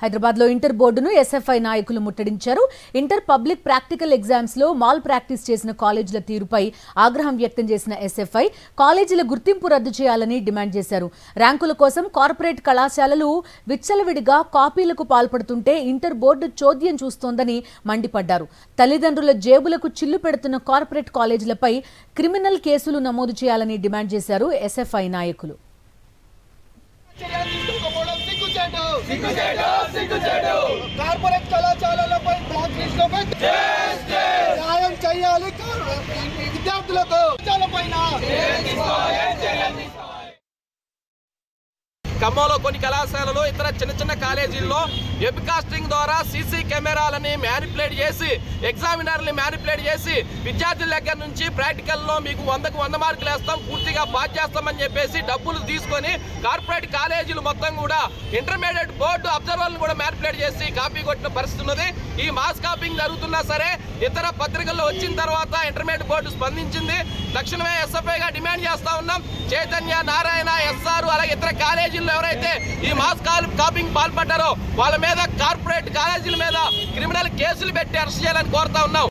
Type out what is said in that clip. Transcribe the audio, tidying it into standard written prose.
హైదరాబాద్లో ఇంటర్ బోర్డును ఎస్ఎఫ్ఐ నాయకులు ముట్టడించారు. ఇంటర్ పబ్లిక్ ప్రాక్టికల్ ఎగ్జామ్స్ లో మాల్ ప్రాక్టీస్ చేసిన కాలేజీల తీరుపై ఆగ్రహం వ్యక్తం చేసిన ఎస్ఎఫ్ఐ కాలేజీల గుర్తింపు రద్దు చేయాలని డిమాండ్ చేశారు. ర్యాంకుల కోసం కార్పొరేట్ కళాశాలలు విచ్చలవిడిగా కాపీలకు పాల్పడుతుంటే ఇంటర్ బోర్డు చోద్యం చూస్తోందని మండిపడ్డారు. తల్లిదండ్రుల జేబులకు చిల్లు పెడుతున్న కార్పొరేట్ కాలేజీలపై క్రిమినల్ కేసులు నమోదు చేయాలని డిమాండ్ చేశారు ఎస్ఎఫ్ఐ నాయకులు. కార్పొరేట్ కళాశాలలపై బ్లాక్ లిస్టులపై న్యాయం చేయాలి. విద్యార్థులకు ఖమ్మంలో కొన్ని కళాశాలలో ఇతర చిన్న కాలేజీల్లో వెబ్ కాస్టింగ్ ద్వారా సీసీ కెమెరాలని మ్యానిపులేట్ చేసి ఎగ్జామినర్ని మ్యానిపులేట్ చేసి విద్యార్థుల దగ్గర నుంచి ప్రాక్టికల్లో మీకు 100కు 100 మార్కులు వేస్తాం, పూర్తిగా పాస్ చేస్తామని చెప్పేసి డబ్బులు తీసుకొని కార్పొరేట్ కాలేజీలు మొత్తం కూడా ఇంటర్మీడియట్ బోర్డు అబ్జర్వర్లను కూడా మ్యానిపులేట్ చేసి కాపీ కొట్టిన పరిస్థితి ఉన్నది. ఈ మాస్ కాపింగ్ జరుగుతున్నా సరే ఇతర పత్రికల్లో వచ్చిన తర్వాత ఇంటర్మీడియట్ బోర్డు స్పందించింది. తక్షణమే ఎస్ఎఫ్ఐగా డిమాండ్ చేస్తా ఉన్నాం. చైతన్య, నారాయణ, ఎస్ఆర్ అలాగే ఇతర కాలేజీల్లో ఎవరైతే ఈ మాస్ కాపింగ్ పాల్పడ్డారో వాళ్ళ మీద కార్పొరేట్ కాలేజీల మీద క్రిమినల్ కేసులు పెట్టి అరెస్ట్ చేయాలని కోరుతా ఉన్నాం.